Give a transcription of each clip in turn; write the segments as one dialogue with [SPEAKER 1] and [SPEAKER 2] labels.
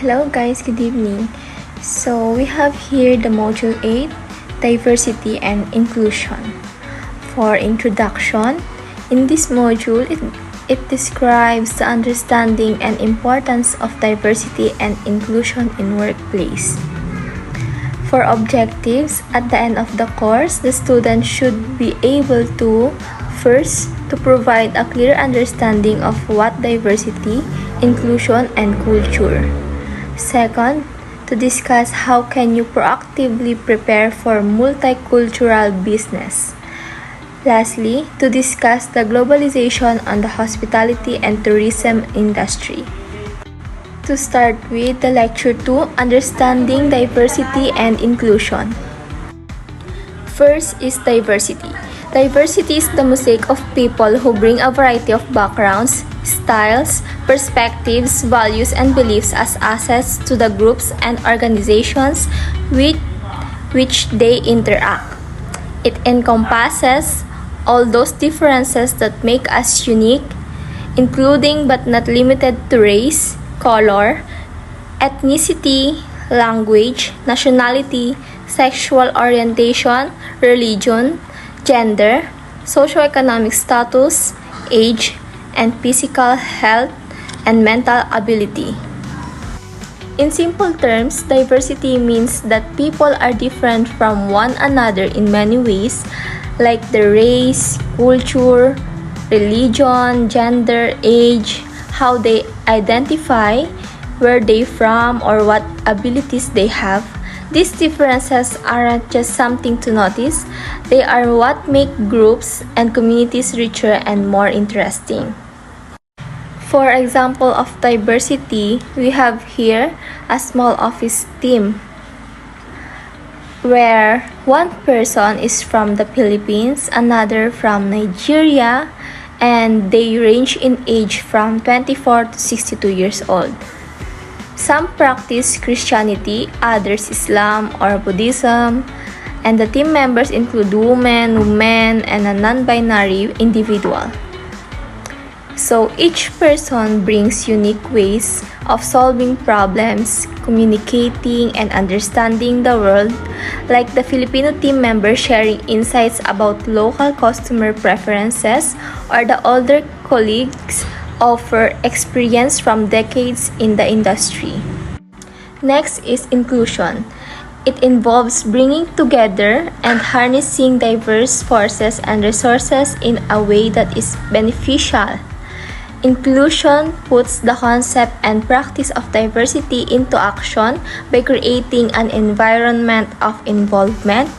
[SPEAKER 1] Hello guys, good evening. So we have here the module 8, diversity and inclusion. For introduction, in this module, it describes the understanding and importance of diversity and inclusion in workplace. For objectives, at the end of the course, the student should be able to, first, to provide a clear understanding of what diversity, inclusion, and culture. Second, to discuss how can you proactively prepare for multicultural business. Lastly, to discuss the globalization on the hospitality and tourism industry. To start with the lecture 2, Understanding Diversity and Inclusion. First is diversity. Diversity is the mosaic of people who bring a variety of backgrounds, styles, perspectives, values, and beliefs as assets to the groups and organizations with which they interact. It encompasses all those differences that make us unique, including but not limited to race, color, ethnicity, language, nationality, sexual orientation, religion, gender, socioeconomic status, age, and physical health and mental ability. In simple terms, diversity means that people are different from one another in many ways, like their race, culture, religion, gender, age, how they identify, where they from, or what abilities they have. These differences aren't just something to notice, they are what make groups and communities richer and more interesting. For example of diversity, we have here a small office team where one person is from the Philippines, another from Nigeria, and they range in age from 24 to 62 years old. Some practice Christianity, others Islam or Buddhism, and the team members include women, men, and a non-binary individual. So each person brings unique ways of solving problems, communicating, and understanding the world, like the Filipino team member sharing insights about local customer preferences, or the older colleagues offer experience from decades in the industry. Next is inclusion. It involves bringing together and harnessing diverse forces and resources in a way that is beneficial. Inclusion puts the concept and practice of diversity into action by creating an environment of involvement,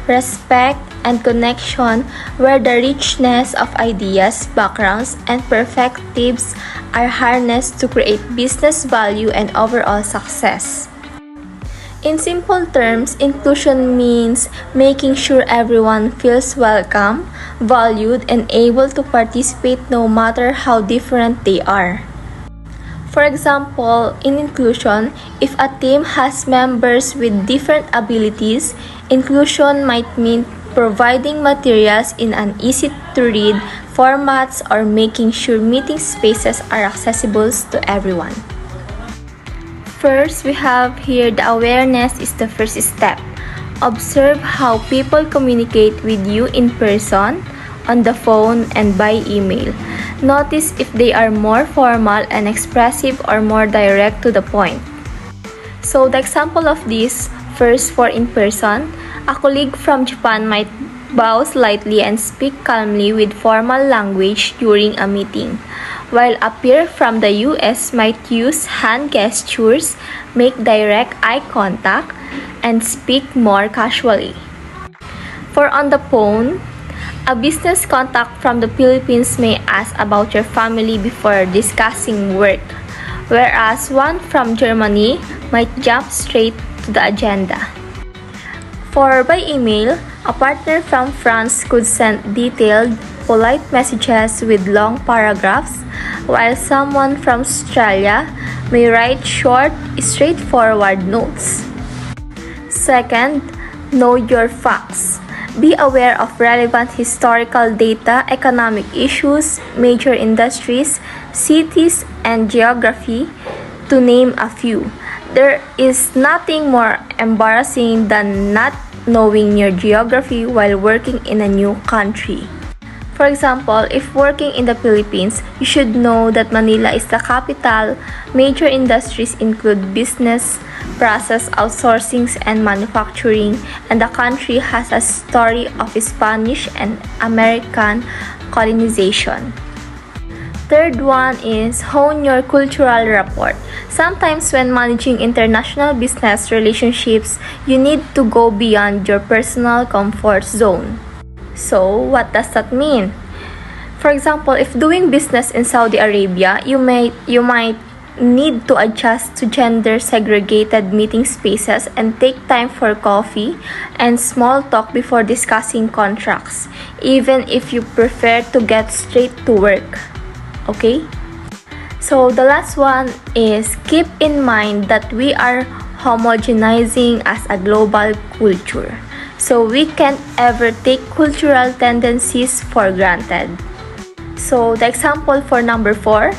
[SPEAKER 1] respect, and connection where the richness of ideas, backgrounds, and perspectives are harnessed to create business value and overall success. In simple terms, inclusion means making sure everyone feels welcome, valued, and able to participate no matter how different they are. For example, in inclusion, if a team has members with different abilities, inclusion might mean providing materials in an easy-to-read formats or making sure meeting spaces are accessible to everyone. First, we have here the awareness is the first step. Observe how people communicate with you in person, on the phone, and by email. Notice if they are more formal and expressive or more direct to the point. So the example of this, first for in person, a colleague from Japan might bow slightly and speak calmly with formal language during a meeting, while a peer from the US might use hand gestures, make direct eye contact, and speak more casually. For on the phone, a business contact from the Philippines may ask about your family before discussing work, whereas one from Germany might jump straight to the agenda. For by email, a partner from France could send detailed, polite messages with long paragraphs, while someone from Australia may write short, straightforward notes. Second, know your facts. Be aware of relevant historical data, economic issues, major industries, cities, and geography, to name a few. There is nothing more embarrassing than not knowing your geography while working in a new country. For example, if working in the Philippines, you should know that Manila is the capital. Major industries include business, process outsourcing, and manufacturing, and the country has a story of Spanish and American colonization. Third one is hone your cultural rapport. Sometimes when managing international business relationships, you need to go beyond your personal comfort zone. So, what does that mean? For example, if doing business in Saudi Arabia, you might need to adjust to gender segregated meeting spaces and take time for coffee and small talk before discussing contracts, even if you prefer to get straight to work. Okay? So the last one is keep in mind that we are homogenizing as a global culture. So we can't ever take cultural tendencies for granted. So the example for number 4,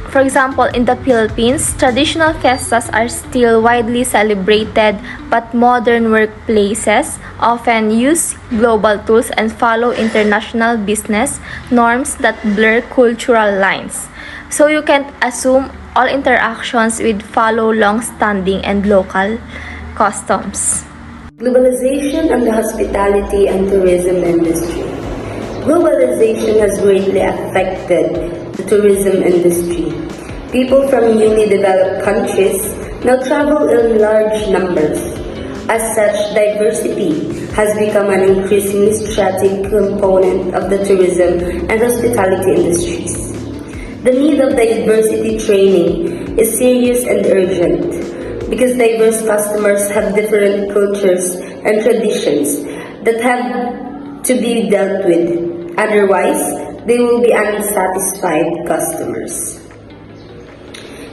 [SPEAKER 1] for example, in the Philippines, traditional fiestas are still widely celebrated, but modern workplaces often use global tools and follow international business norms that blur cultural lines. So you can't assume all interactions would follow long-standing and local customs.
[SPEAKER 2] Globalization and the hospitality and tourism industry. Globalization has greatly affected the tourism industry. People from newly developed countries now travel in large numbers. As such, diversity has become an increasingly strategic component of the tourism and hospitality industries. The need of diversity training is serious and urgent because diverse customers have different cultures and traditions that have to be dealt with. Otherwise, they will be unsatisfied customers.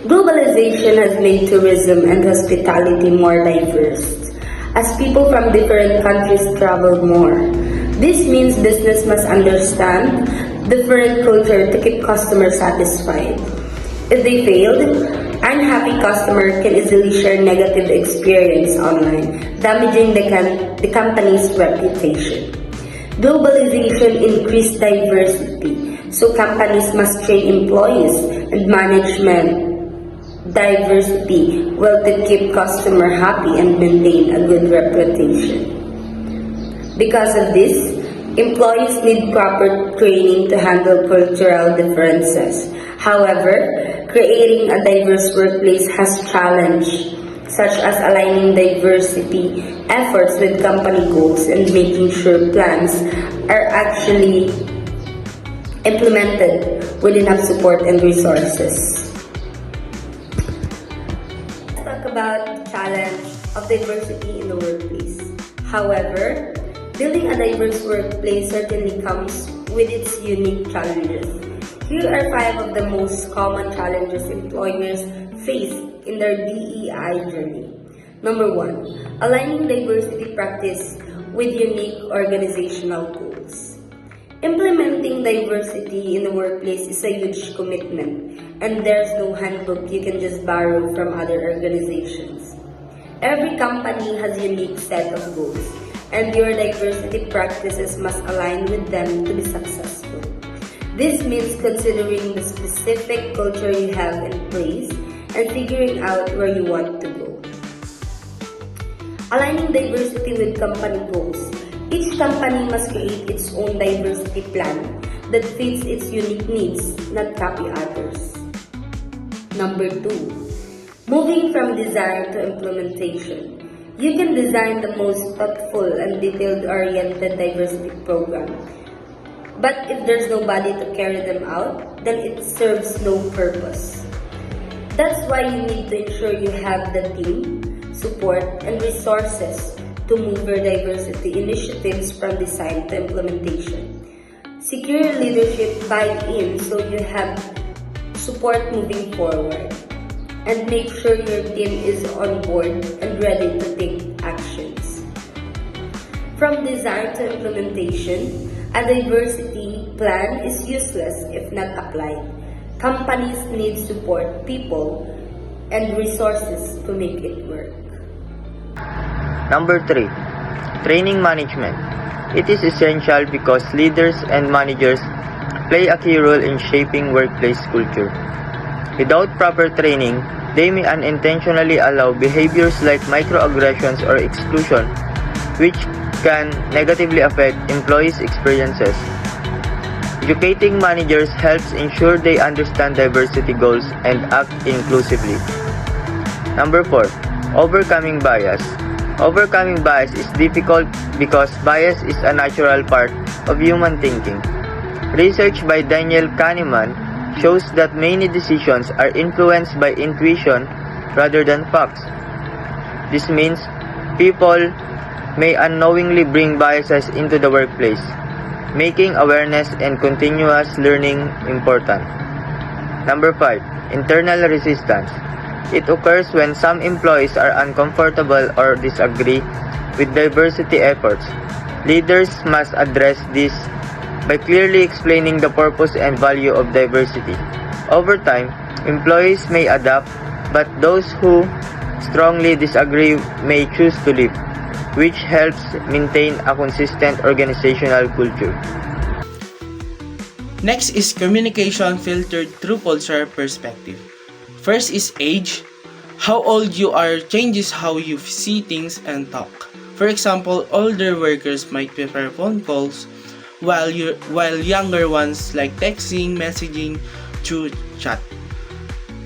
[SPEAKER 2] Globalization has made tourism and hospitality more diverse, as people from different countries travel more. This means business must understand different culture to keep customers satisfied. If they failed, unhappy customer can easily share negative experience online, damaging the company's reputation. Globalization increased diversity, so companies must train employees and management diversity well to keep customer happy and maintain a good reputation. Because of this, employees need proper training to handle cultural differences. However, creating a diverse workplace has challenges, such as aligning diversity efforts with company goals and making sure plans are actually implemented with enough support and resources. Let's talk about the challenge of diversity in the workplace. However, building a diverse workplace certainly comes with its unique challenges. Here are 5 of the most common challenges employers face in their DEI journey. Number 1, aligning diversity practice with unique organizational goals. Implementing diversity in the workplace is a huge commitment, and there's no handbook you can just borrow from other organizations. Every company has a unique set of goals, and your diversity practices must align with them to be successful. This means considering the specific culture you have in place and figuring out where you want to go. Aligning diversity with company goals. Each company must create its own diversity plan that fits its unique needs, not copy others. Number 2, moving from design to implementation. You can design the most thoughtful and detailed-oriented diversity program, but if there's nobody to carry them out, then it serves no purpose. That's why you need to ensure you have the team, support, and resources to move your diversity initiatives from design to implementation. Secure leadership buy-in so you have support moving forward. And make sure your team is on board and ready to take actions. From design to implementation, a diversity plan is useless if not applied. Companies need support people and resources to make it work.
[SPEAKER 3] Number 3. Training management. It is essential because leaders and managers play a key role in shaping workplace culture. Without proper training, they may unintentionally allow behaviors like microaggressions or exclusion, which can negatively affect employees' experiences. Educating managers helps ensure they understand diversity goals and act inclusively. Number 4. Overcoming bias. Overcoming bias is difficult because bias is a natural part of human thinking. Research by Daniel Kahneman shows that many decisions are influenced by intuition rather than facts. This means people may unknowingly bring biases into the workplace, making awareness and continuous learning important. Number 5. Internal resistance. It occurs when some employees are uncomfortable or disagree with diversity efforts. Leaders must address this by clearly explaining the purpose and value of diversity. Over time, employees may adapt, but those who strongly disagree may choose to leave, which helps maintain a consistent organizational culture.
[SPEAKER 4] Next is communication filtered through cultural perspective. First is age. How old you are changes how you see things and talk. For example, older workers might prefer phone calls while younger ones like texting, messaging through chat.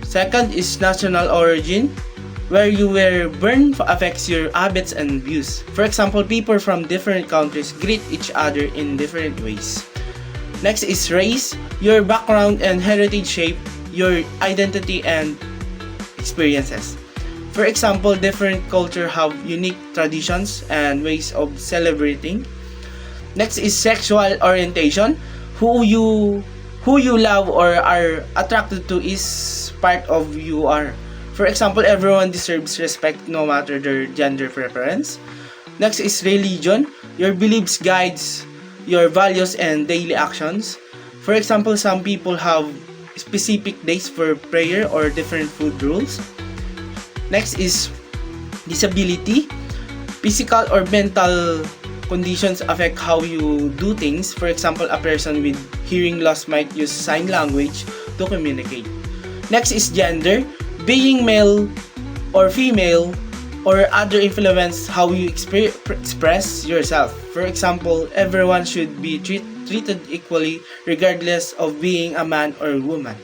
[SPEAKER 4] Second is national origin. Where you were born affects your habits and views. For example, people from different countries greet each other in different ways. Next is race. Your background and heritage shape your identity and experiences. For example, different cultures have unique traditions and ways of celebrating. Next is sexual orientation. Who you love or are attracted to is part of you are. For example, everyone deserves respect no matter their gender preference. Next is religion. Your beliefs guides your values and daily actions. For example, some people have specific days for prayer or different food rules. Next is disability. Physical or mental conditions affect how you do things. For example, a person with hearing loss might use sign language to communicate. Next is gender. Being male or female or other influence how you express yourself. For example, everyone should be treated equally regardless of being a man or woman.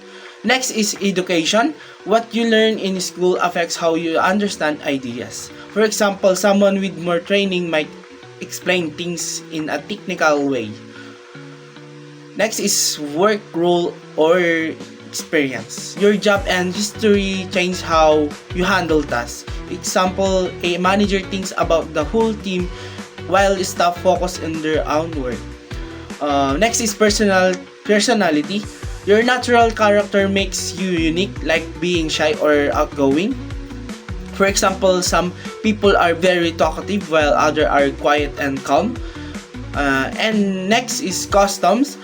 [SPEAKER 4] Next is education. What you learn in school affects how you understand ideas. For example, someone with more training might explain things in a technical way. Next is work role or experience. Your job and history change how you handle tasks. Example, a manager thinks about the whole team while staff focus on their own work. Next is personality. Your natural character makes you unique, like being shy or outgoing. For example, some people are very talkative while others are quiet and calm. And next is customs.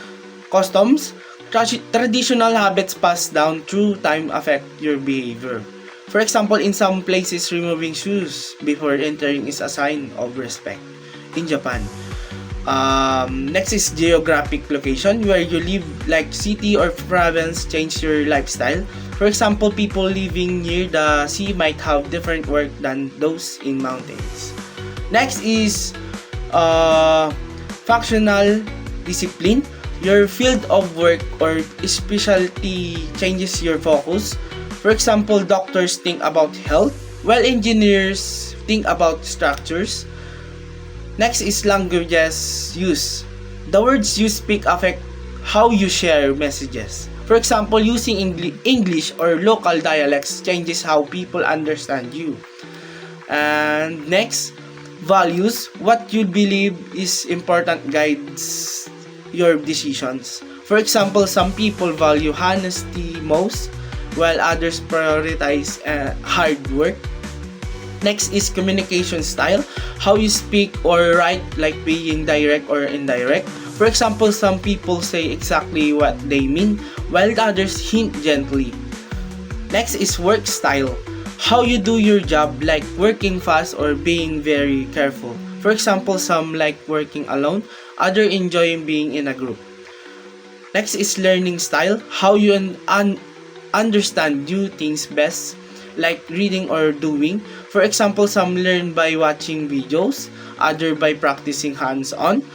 [SPEAKER 4] Traditional habits passed down through time affect your behavior. For example, in some places, removing shoes before entering is a sign of respect. In Japan. Next is geographic location. Where you live, like city or province, change your lifestyle. For example, people living near the sea might have different work than those in mountains. Next is functional discipline. Your field of work or specialty changes your focus. For example, doctors think about health, while engineers think about structures. Next is languages use. The words you speak affect how you share messages. For example, using English or local dialects changes how people understand you. And next, values. What you believe is important guides your decisions. For example, some people value honesty most, while others prioritize hard work. Next is communication style. How you speak or write, like being direct or indirect. For example, some people say exactly what they mean, while others hint gently. Next is work style. How you do your job, like working fast or being very careful. For example, some like working alone, others enjoying being in a group. Next is learning style. How you understand new things best, like reading or doing. For example, some learn by watching videos, others by practicing hands-on.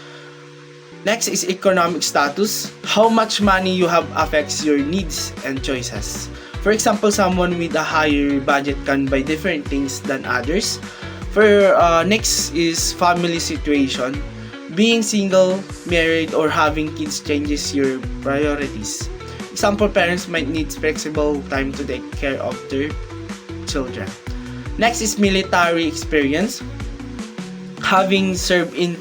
[SPEAKER 4] Next is economic status. How much money you have affects your needs and choices. For example, someone with a higher budget can buy different things than others. Next is family situation. Being single, married, or having kids changes your priorities. Example, parents might need flexible time to take care of their children. Next is military experience. Having served in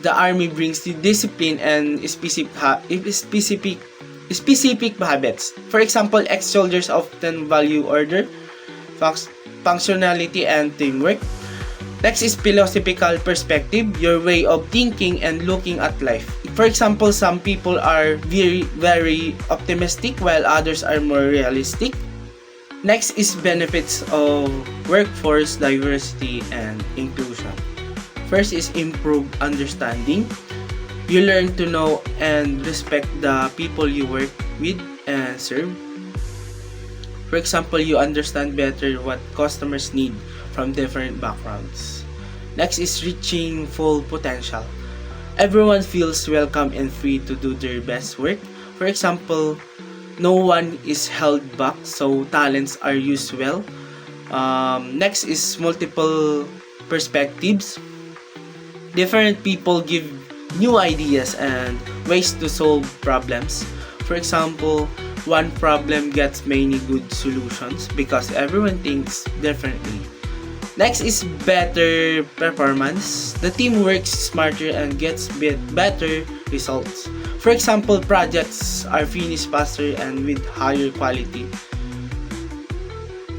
[SPEAKER 4] the army brings the discipline and specific habits. For example, ex-soldiers often value order, functionality, and teamwork. Next is philosophical perspective, your way of thinking and looking at life. For example, some people are very optimistic while others are more realistic. Next is benefits of workforce diversity and inclusion. First is improved understanding. You learn to know and respect the people you work with and serve. For example, you understand better what customers need from different backgrounds. Next is reaching full potential. Everyone feels welcome and free to do their best work. For example, no one is held back, so talents are used well. Next is multiple perspectives. Different people give new ideas and ways to solve problems. For example, one problem gets many good solutions because everyone thinks differently. Next is better performance. The team works smarter and gets better results. For example, projects are finished faster and with higher quality.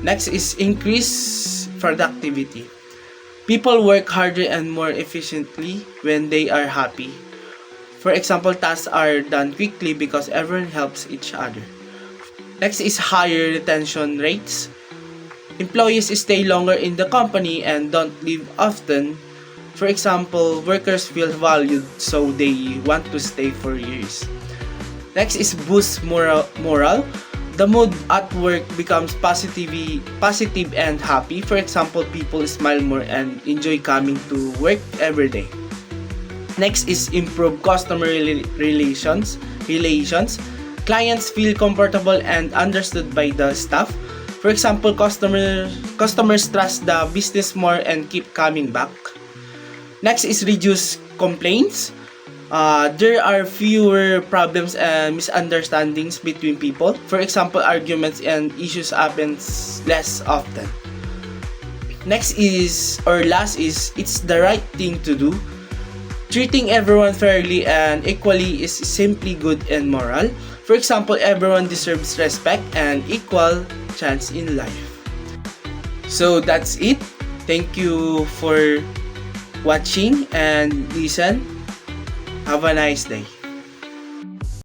[SPEAKER 4] Next is increased productivity. People work harder and more efficiently when they are happy. For example, tasks are done quickly because everyone helps each other. Next is higher retention rates. Employees stay longer in the company and don't leave often. For example, workers feel valued so they want to stay for years. Next is boost morale. The mood at work becomes positive and happy. For example, people smile more and enjoy coming to work every day. Next is improve customer relations. Clients feel comfortable and understood by the staff. For example, customers trust the business more and keep coming back. Next is reduce complaints. There are fewer problems and misunderstandings between people. For example, arguments and issues happens less often. Next is, or last is, it's the right thing to do. Treating everyone fairly and equally is simply good and moral. For example, everyone deserves respect and equal chance in life. So that's it. Thank you for watching and listen. Have a nice day.